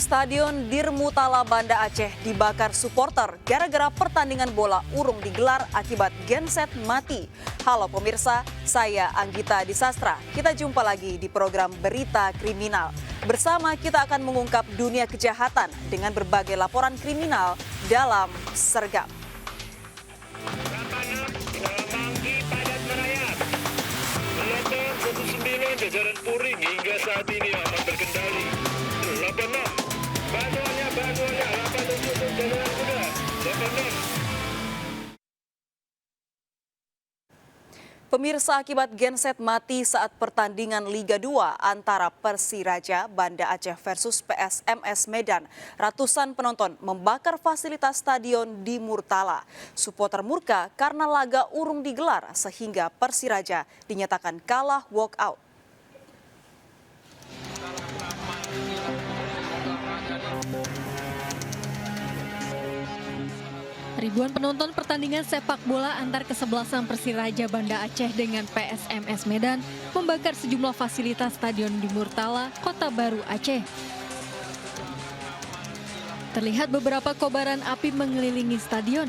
Stadion Dirmutala Banda Aceh dibakar supporter gara-gara pertandingan bola urung digelar akibat genset mati. Halo pemirsa, saya Anggita Disastra. Kita jumpa lagi di program Berita Kriminal. Bersama kita akan mengungkap dunia kejahatan dengan berbagai laporan kriminal dalam Sergap. Jajaran Puring hingga saat ini aman terkendali. 86 bantuannya 87 untuk jajaran kuda 86. Pemirsa, akibat genset mati saat pertandingan Liga 2 antara Persiraja Banda Aceh versus PSMS Medan, ratusan penonton membakar fasilitas stadion di Murtala. Supporter murka karena laga urung digelar sehingga Persiraja dinyatakan kalah walkout. Ribuan penonton pertandingan sepak bola antar kesebelasan Persiraja Banda Aceh dengan PSMS Medan membakar sejumlah fasilitas stadion di Murtala, Kota Baru, Aceh. Terlihat beberapa kobaran api mengelilingi stadion.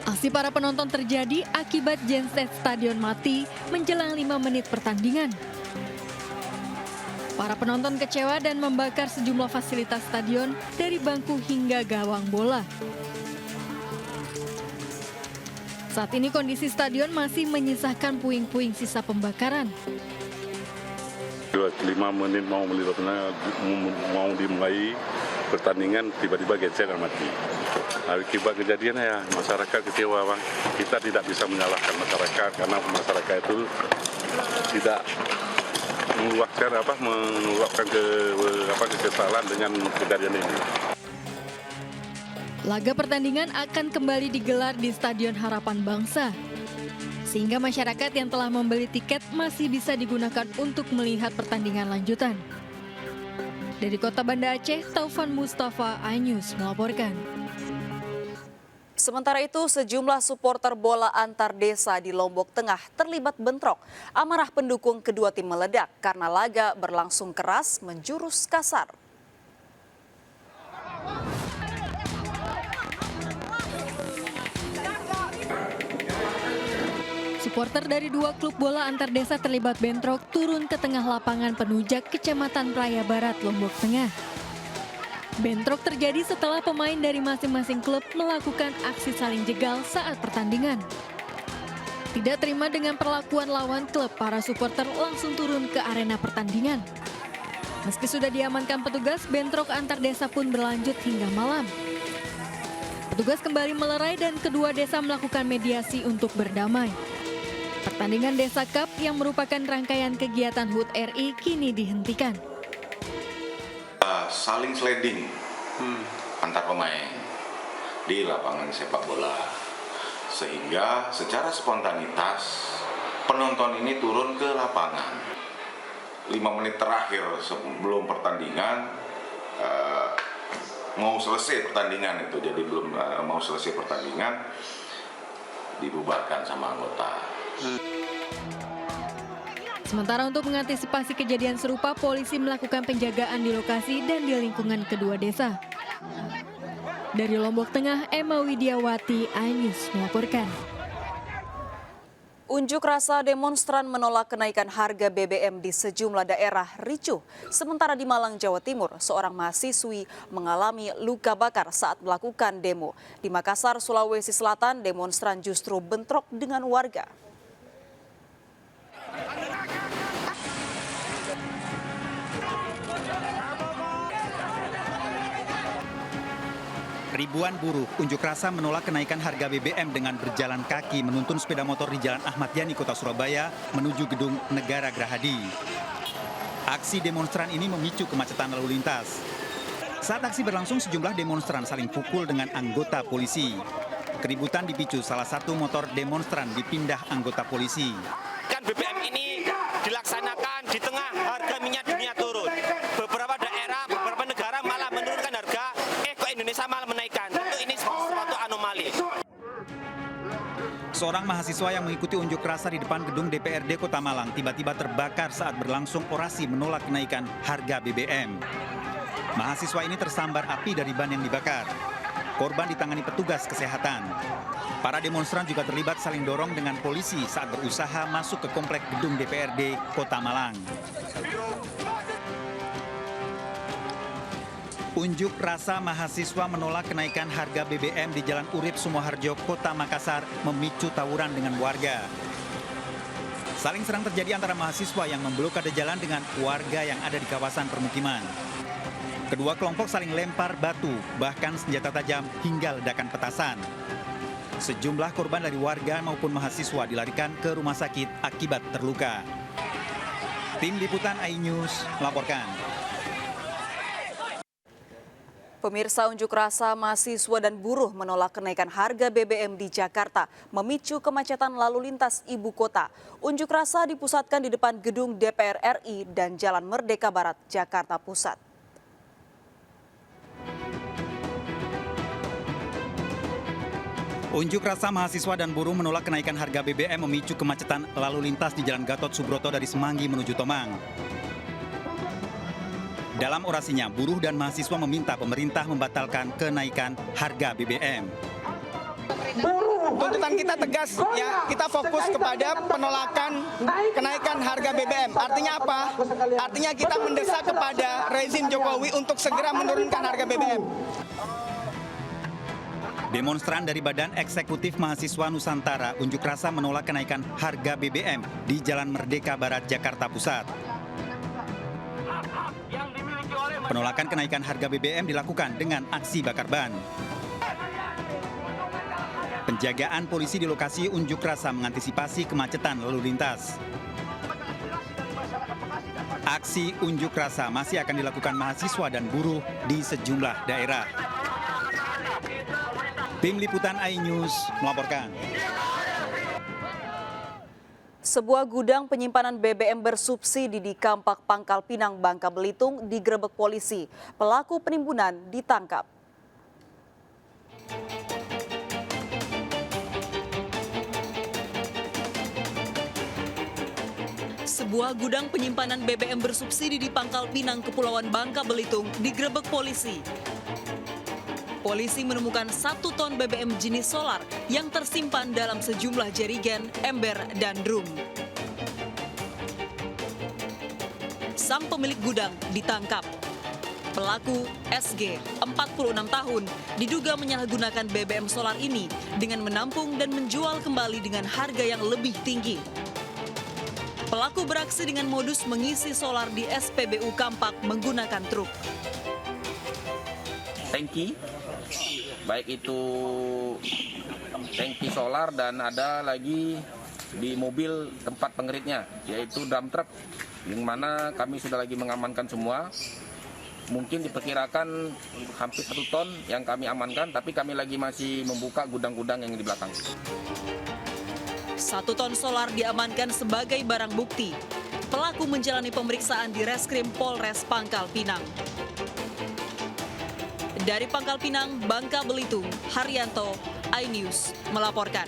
Aksi para penonton terjadi akibat genset stadion mati menjelang 5 menit pertandingan. Para penonton kecewa dan membakar sejumlah fasilitas stadion dari bangku hingga gawang bola. Saat ini kondisi stadion masih menyisakan puing-puing sisa pembakaran. 5 menit mau dimulai pertandingan, tiba-tiba genset dan mati. Akibat kejadian ya masyarakat kecewa, Bang. Kita tidak bisa menyalahkan masyarakat karena masyarakat itu tidak mengeluarkan kekesalan dengan kejadian ini. Laga pertandingan akan kembali digelar di Stadion Harapan Bangsa, sehingga masyarakat yang telah membeli tiket masih bisa digunakan untuk melihat pertandingan lanjutan. Dari Kota Banda Aceh, Taufan Mustafa, iNews melaporkan. Sementara itu, sejumlah supporter bola antar desa di Lombok Tengah terlibat bentrok. Amarah pendukung kedua tim meledak karena laga berlangsung keras menjurus kasar. Supporter dari dua klub bola antar desa terlibat bentrok turun ke tengah lapangan Penujak, Kecamatan Praia Barat, Lombok Tengah. Bentrok terjadi setelah pemain dari masing-masing klub melakukan aksi saling jegal saat pertandingan. Tidak terima dengan perlakuan lawan klub, para supporter langsung turun ke arena pertandingan. Meski sudah diamankan petugas, bentrok antar desa pun berlanjut hingga malam. Petugas kembali melerai dan kedua desa melakukan mediasi untuk berdamai. Pertandingan Desa Cup yang merupakan rangkaian kegiatan HUT RI kini dihentikan. Saling sliding antar pemain di lapangan sepak bola, sehingga secara spontanitas penonton ini turun ke lapangan. 5 menit terakhir sebelum pertandingan mau selesai pertandingan itu, jadi belum mau selesai pertandingan dibubarkan sama anggota. Sementara untuk mengantisipasi kejadian serupa, polisi melakukan penjagaan di lokasi dan di lingkungan kedua desa. Dari Lombok Tengah, Emma Widiawati, iNews melaporkan. Unjuk rasa demonstran menolak kenaikan harga BBM di sejumlah daerah ricuh. Sementara di Malang, Jawa Timur, seorang mahasiswi mengalami luka bakar saat melakukan demo. Di Makassar, Sulawesi Selatan, demonstran justru bentrok dengan warga. Ribuan buruh unjuk rasa menolak kenaikan harga BBM dengan berjalan kaki menuntun sepeda motor di Jalan Ahmad Yani, Kota Surabaya menuju Gedung Negara Gerahadi. Aksi demonstran ini memicu kemacetan lalu lintas. Saat aksi berlangsung, sejumlah demonstran saling pukul dengan anggota polisi. Keributan dipicu salah satu motor demonstran dipindah anggota polisi. Kan BBM ini dilaksanakan di tengah harga minyak dunia turun. Beberapa daerah, beberapa negara malah menurunkan harga, kok Indonesia malah menaikkan. Tentu ini suatu anomali. Seorang Seorang mahasiswa yang mengikuti unjuk rasa di depan gedung DPRD Kota Malang tiba-tiba terbakar saat berlangsung orasi menolak kenaikan harga BBM. Mahasiswa ini tersambar api dari ban yang dibakar. Korban ditangani petugas kesehatan. Para demonstran juga terlibat saling dorong dengan polisi saat berusaha masuk ke komplek gedung DPRD Kota Malang. Unjuk rasa mahasiswa menolak kenaikan harga BBM di Jalan Urip Sumoharjo, Kota Makassar memicu tawuran dengan warga. Saling serang terjadi antara mahasiswa yang memblokade jalan dengan warga yang ada di kawasan permukiman. Kedua kelompok saling lempar batu, bahkan senjata tajam hingga ledakan petasan. Sejumlah korban dari warga maupun mahasiswa dilarikan ke rumah sakit akibat terluka. Tim Liputan iNews melaporkan. Pemirsa, unjuk rasa mahasiswa dan buruh menolak kenaikan harga BBM di Jakarta memicu kemacetan lalu lintas ibu kota. Unjuk rasa dipusatkan di depan gedung DPR RI dan Jalan Merdeka Barat, Jakarta Pusat. Unjuk rasa mahasiswa dan buruh menolak kenaikan harga BBM memicu kemacetan lalu lintas di Jalan Gatot Subroto dari Semanggi menuju Tomang. Dalam orasinya, buruh dan mahasiswa meminta pemerintah membatalkan kenaikan harga BBM. Tuntutan kita tegas, ya, kita fokus kepada penolakan kenaikan harga BBM. Artinya apa? Artinya kita mendesak kepada rezim Jokowi untuk segera menurunkan harga BBM. Demonstran dari Badan Eksekutif Mahasiswa Nusantara unjuk rasa menolak kenaikan harga BBM di Jalan Merdeka Barat, Jakarta Pusat. Penolakan kenaikan harga BBM dilakukan dengan aksi bakar ban. Penjagaan polisi di lokasi unjuk rasa mengantisipasi kemacetan lalu lintas. Aksi unjuk rasa masih akan dilakukan mahasiswa dan buruh di sejumlah daerah. Tim Liputan iNews melaporkan. Sebuah gudang penyimpanan BBM bersubsidi di Kampak Pangkal Pinang, Bangka Belitung digerebek polisi. Pelaku penimbunan ditangkap. Sebuah gudang penyimpanan BBM bersubsidi di Pangkal Pinang, Kepulauan Bangka Belitung digerebek polisi. Polisi menemukan 1 ton BBM jenis solar yang tersimpan dalam sejumlah jerigen, ember, dan drum. Sang pemilik gudang ditangkap. Pelaku SG, 46 tahun, diduga menyalahgunakan BBM solar ini dengan menampung dan menjual kembali dengan harga yang lebih tinggi. Pelaku beraksi dengan modus mengisi solar di SPBU Kampak menggunakan truk. Tangki, baik itu tangki solar dan ada lagi di mobil tempat pengeritnya, yaitu dump truck, yang mana kami sudah lagi mengamankan semua. Mungkin diperkirakan hampir 1 ton yang kami amankan, tapi kami lagi masih membuka gudang-gudang yang di belakang. 1 ton solar diamankan sebagai barang bukti. Pelaku menjalani pemeriksaan di Reskrim Polres Pangkal Pinang. Dari Pangkal Pinang, Bangka Belitung, Haryanto, iNews melaporkan.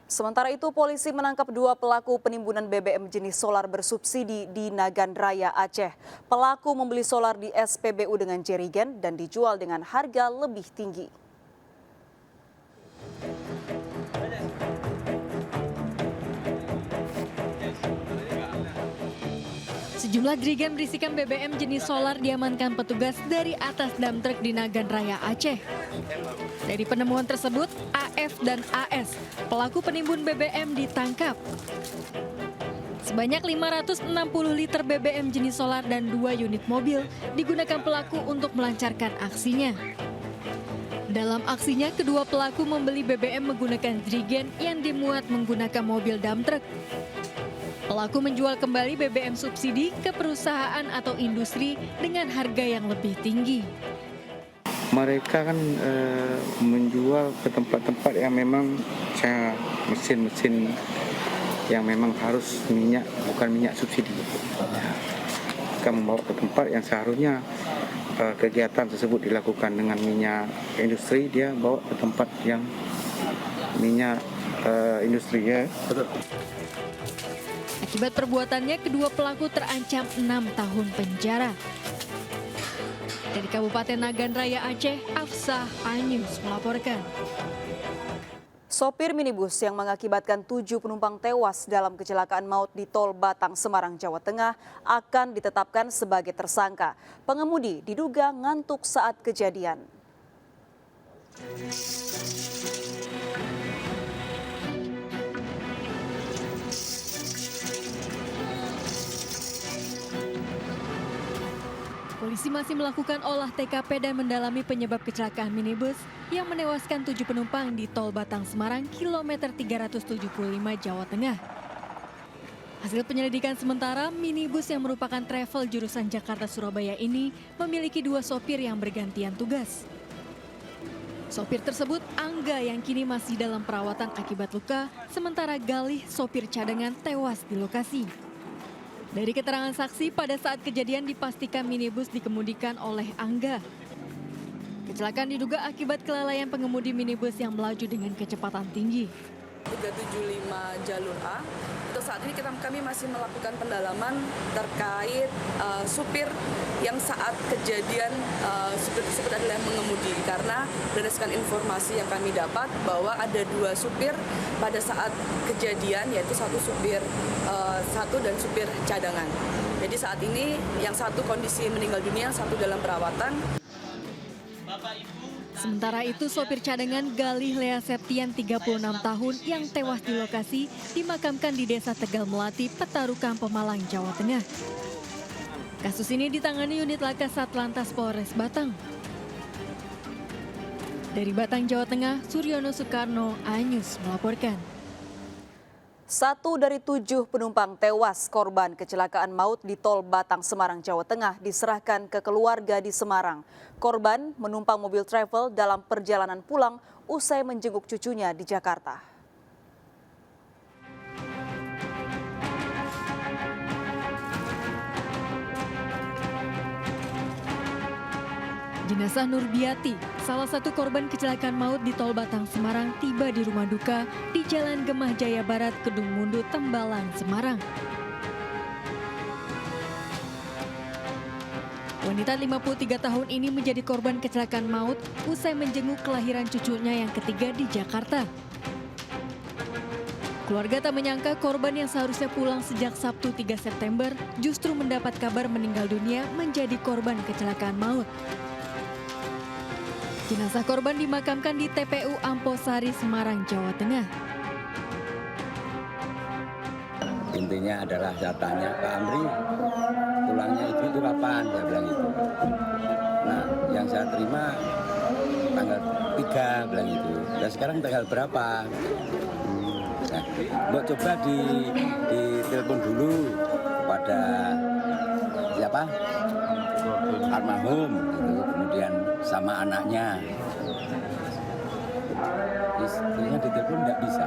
Sementara itu, polisi menangkap 2 pelaku penimbunan BBM jenis solar bersubsidi di Nagan Raya, Aceh. Pelaku membeli solar di SPBU dengan jerigen dan dijual dengan harga lebih tinggi. Sejumlah jerigen berisikan BBM jenis solar diamankan petugas dari atas dump truck di Nagan Raya, Aceh. Dari penemuan tersebut, AF dan AS, pelaku penimbun BBM, ditangkap. Sebanyak 560 liter BBM jenis solar dan 2 unit mobil digunakan pelaku untuk melancarkan aksinya. Dalam aksinya, kedua pelaku membeli BBM menggunakan jerigen yang dimuat menggunakan mobil dump truck. Pelaku menjual kembali BBM subsidi ke perusahaan atau industri dengan harga yang lebih tinggi. Mereka kan menjual ke tempat-tempat yang memang mesin-mesin yang memang harus minyak, bukan minyak subsidi. Mereka membawa ke tempat yang seharusnya kegiatan tersebut dilakukan dengan minyak industri, dia bawa ke tempat yang minyak industri ya. Akibat perbuatannya, kedua pelaku terancam 6 tahun penjara. Dari Kabupaten Nagan Raya Aceh, Afsah Anyus melaporkan. Sopir minibus yang mengakibatkan 7 penumpang tewas dalam kecelakaan maut di Tol Batang, Semarang, Jawa Tengah akan ditetapkan sebagai tersangka. Pengemudi diduga ngantuk saat kejadian. Polisi masih melakukan olah TKP dan mendalami penyebab kecelakaan minibus yang menewaskan 7 penumpang di Tol Batang Semarang kilometer 375 Jawa Tengah. Hasil penyelidikan sementara, minibus yang merupakan travel jurusan Jakarta-Surabaya ini memiliki 2 sopir yang bergantian tugas. Sopir tersebut Angga yang kini masih dalam perawatan akibat luka, sementara Galih sopir cadangan tewas di lokasi. Dari keterangan saksi, pada saat kejadian dipastikan minibus dikemudikan oleh Angga. Kecelakaan diduga akibat kelalaian pengemudi minibus yang melaju dengan kecepatan tinggi. 375 jalur A. Untuk saat ini kami masih melakukan pendalaman terkait supir yang saat kejadian supir tersebut adalah yang mengemudi, karena berdasarkan informasi yang kami dapat bahwa ada 2 supir pada saat kejadian, yaitu satu dan supir cadangan. Jadi saat ini yang satu kondisi meninggal dunia, yang satu dalam perawatan. Sementara itu, sopir cadangan Galih Lea Septian 36 tahun yang tewas di lokasi dimakamkan di Desa Tegal Melati, Petarukan, Pemalang, Jawa Tengah. Kasus ini ditangani unit laka Satlantas Polres Batang. Dari Batang, Jawa Tengah, Suryono Soekarno, Anyus melaporkan. 1 dari 7 penumpang tewas korban kecelakaan maut di Tol Batang, Semarang, Jawa Tengah diserahkan ke keluarga di Semarang. Korban menumpang mobil travel dalam perjalanan pulang usai menjenguk cucunya di Jakarta. Jenazah Nurbiati, salah satu korban kecelakaan maut di Tol Batang Semarang, tiba di rumah duka di Jalan Gemah Jaya Barat, Kedung Mundu, Tembalang, Semarang. Wanita 53 tahun ini menjadi korban kecelakaan maut usai menjenguk kelahiran cucunya yang ketiga di Jakarta. Keluarga tak menyangka korban yang seharusnya pulang sejak Sabtu 3 September justru mendapat kabar meninggal dunia menjadi korban kecelakaan maut. Jenazah korban dimakamkan di TPU Amposari, Semarang, Jawa Tengah. Intinya adalah saya tanya, Pak Amri, pulangnya itu kapan? Saya bilang itu. Nah, yang saya terima tanggal 3, bilang itu. Dan sekarang tanggal berapa? Nah, mbok coba di telepon dulu kepada siapa? Almarhum, gitu. Kemudian sama anaknya. Istrinya ditelepon nggak bisa.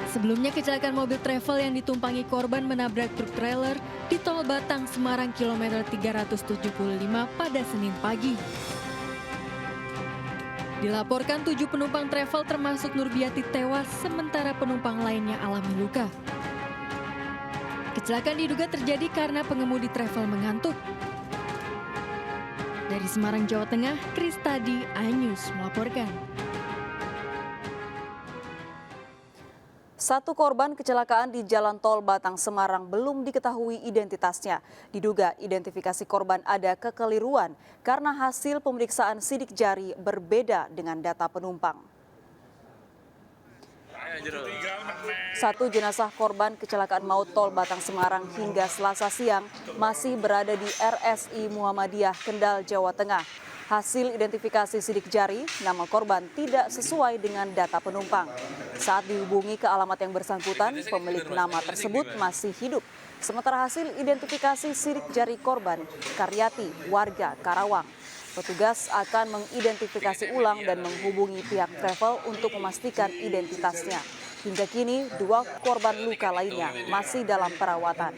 Sebelumnya kecelakaan mobil travel yang ditumpangi korban menabrak truk trailer di Tol Batang Semarang kilometer 375 pada Senin pagi. Dilaporkan 7 penumpang travel termasuk Nurbiati tewas, sementara penumpang lainnya alami luka. Kecelakaan diduga terjadi karena pengemudi travel mengantuk. Dari Semarang, Jawa Tengah, Kristadi, Anyus melaporkan. 1 korban kecelakaan di Jalan Tol Batang Semarang belum diketahui identitasnya. Diduga identifikasi korban ada kekeliruan karena hasil pemeriksaan sidik jari berbeda dengan data penumpang. 1 jenazah korban kecelakaan maut Tol Batang Semarang hingga Selasa siang masih berada di RSI Muhammadiyah, Kendal, Jawa Tengah. Hasil identifikasi sidik jari, nama korban tidak sesuai dengan data penumpang. Saat dihubungi ke alamat yang bersangkutan, pemilik nama tersebut masih hidup. Sementara hasil identifikasi sidik jari korban, Karyati, warga Karawang. Petugas akan mengidentifikasi ulang dan menghubungi pihak travel untuk memastikan identitasnya. Hingga kini, 2 korban luka lainnya masih dalam perawatan.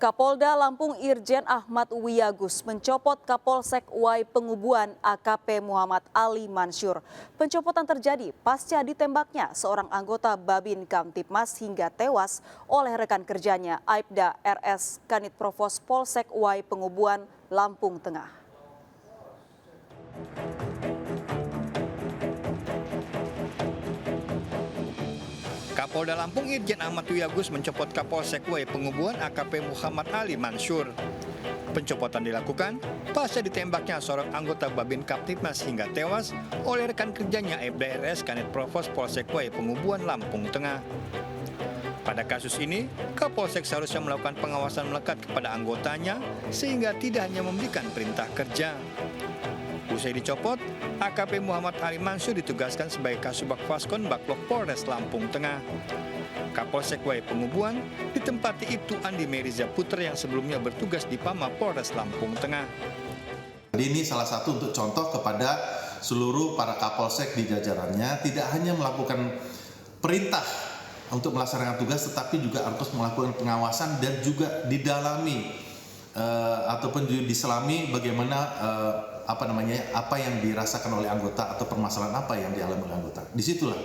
Kapolda Lampung Irjen Ahmad Wiyagus mencopot Kapolsek Uai Pengubuan AKP Muhammad Ali Mansyur. Pencopotan terjadi pasca ditembaknya seorang anggota Babin Kamtipmas hingga tewas oleh rekan kerjanya Aibda RS Kanit Provos Polsek Uai Pengubuan, Lampung Tengah. Kapolda Lampung Irjen Ahmad Wiyagus mencopot Kapolsek Uai Pengubuan AKP Muhammad Ali Mansyur. Pencopotan dilakukan pasca ditembaknya seorang anggota Babin Kamtipmas hingga tewas oleh rekan kerjanya Aibda RS Kanit Provos Polsek Uai Pengubuan, Lampung Tengah. Pada kasus ini, Kapolsek seharusnya melakukan pengawasan melekat kepada anggotanya sehingga tidak hanya memberikan perintah kerja. Usai dicopot, AKP Muhammad Ali Mansyur ditugaskan sebagai Kasubag Faskon Baklok Polres Lampung Tengah. Kapolsek Uai Pengubuan ditempati Ibtu Andi Meriza Putra yang sebelumnya bertugas di Pama Polres Lampung Tengah. Ini salah satu untuk contoh kepada seluruh para kapolsek di jajarannya, tidak hanya melakukan perintah untuk melaksanakan tugas, tetapi juga harus melakukan pengawasan dan juga didalami ataupun diselami bagaimana apa yang dirasakan oleh anggota atau permasalahan apa yang dialami oleh anggota. Disitulah.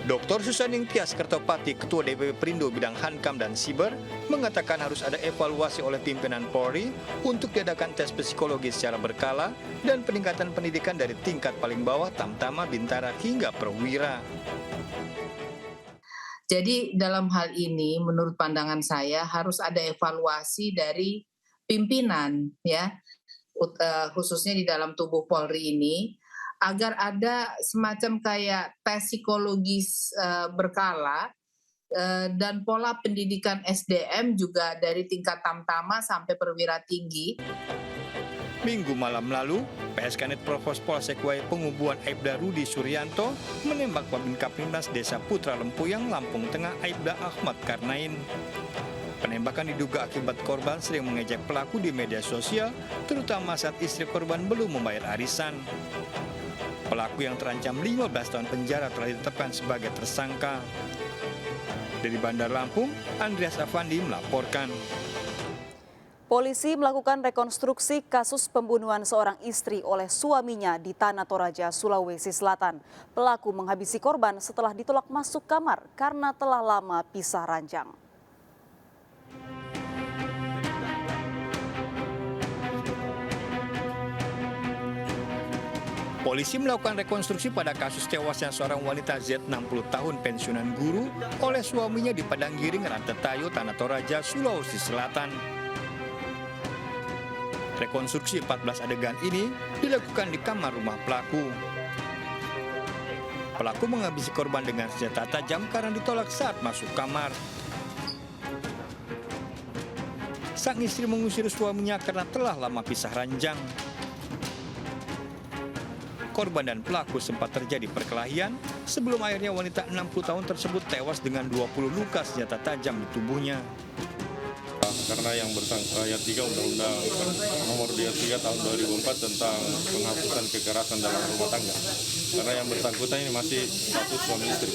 Dr. Susaning Tias Kertopati, Ketua DPP Perindo Bidang Hankam dan Siber, mengatakan harus ada evaluasi oleh pimpinan Polri untuk diadakan tes psikologi secara berkala dan peningkatan pendidikan dari tingkat paling bawah, Tamtama, Bintara hingga Perwira. Jadi dalam hal ini menurut pandangan saya harus ada evaluasi dari pimpinan ya, khususnya di dalam tubuh Polri ini, agar ada semacam kayak tes psikologis berkala dan pola pendidikan SDM juga dari tingkat Tamtama sampai perwira tinggi. Minggu malam lalu, PS Kanit Provos Polsek Uai Pengubuan Aibda Rudi Suryanto menembak Babin Kamtipmas Desa Putra Lempuyang, Lampung Tengah Aibda Ahmad Karnain. Penembakan diduga akibat korban sering mengejek pelaku di media sosial, terutama saat istri korban belum membayar arisan. Pelaku yang terancam 15 tahun penjara telah ditetapkan sebagai tersangka. Dari Bandar Lampung, Andreas Afandi melaporkan. Polisi melakukan rekonstruksi kasus pembunuhan seorang istri oleh suaminya di Tanah Toraja, Sulawesi Selatan. Pelaku menghabisi korban setelah ditolak masuk kamar karena telah lama pisah ranjang. Polisi melakukan rekonstruksi pada kasus tewasnya seorang wanita Z 60 tahun pensiunan guru oleh suaminya di Padanggiring, Rantetayo, Tanah Toraja, Sulawesi Selatan. Rekonstruksi 14 adegan ini dilakukan di kamar rumah pelaku. Pelaku menghabisi korban dengan senjata tajam karena ditolak saat masuk kamar. Sang istri mengusir suaminya karena telah lama pisah ranjang. Korban dan pelaku sempat terjadi perkelahian sebelum akhirnya wanita 60 tahun tersebut tewas dengan 20 luka senjata tajam di tubuhnya. Karena yang ayat 3 Undang-Undang Nomor 23 Tahun 2004 tentang penghapusan kekerasan dalam rumah tangga. Karena yang bersangkutan ini masih status suami istri.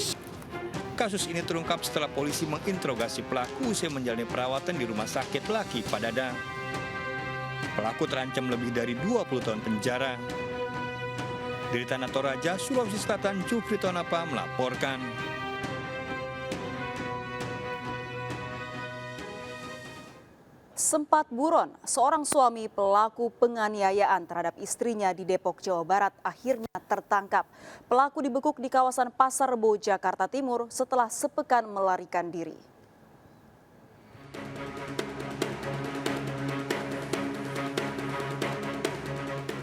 Kasus ini terungkap setelah polisi menginterogasi pelaku usai menjalani perawatan di rumah sakit Laki Padada. Pelaku terancam lebih dari 20 tahun penjara. Dari Tanah Toraja, Sulawesi Selatan, Jufri Tonapa melaporkan. Sempat buron, seorang suami pelaku penganiayaan terhadap istrinya di Depok, Jawa Barat akhirnya tertangkap. Pelaku dibekuk di kawasan Pasar Rebo, Jakarta Timur setelah sepekan melarikan diri.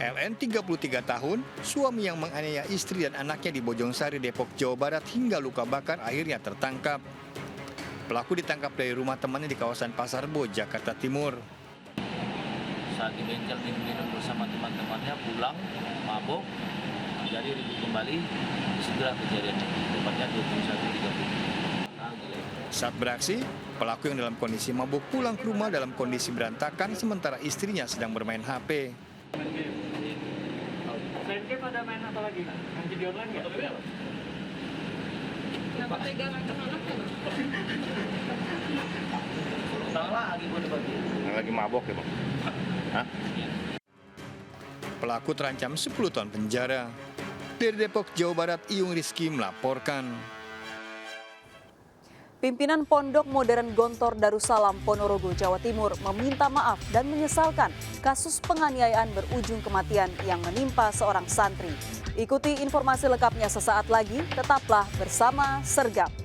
LN 33 tahun, suami yang menganiaya istri dan anaknya di Bojongsari, Depok, Jawa Barat hingga luka bakar akhirnya tertangkap. Pelaku ditangkap dari rumah temannya di kawasan Pasar Rebo, Jakarta Timur. Saat di bengkel minum bersama teman-temannya pulang, mabuk, jadi ribut kembali, segera kejadiannya, tepatnya 21.30. Saat beraksi, pelaku yang dalam kondisi mabuk pulang ke rumah dalam kondisi berantakan sementara istrinya sedang bermain HP. Selain game ada main apa lagi? Main judi online nggak? Lagi mabok ya, Bang? Hah? Pelaku terancam 10 tahun penjara. Dari Depok, Jawa Barat, Iyung Rizky melaporkan. Pimpinan Pondok Modern Gontor Darussalam Ponorogo, Jawa Timur meminta maaf dan menyesalkan kasus penganiayaan berujung kematian yang menimpa seorang santri. Ikuti informasi lengkapnya sesaat lagi, tetaplah bersama Sergap.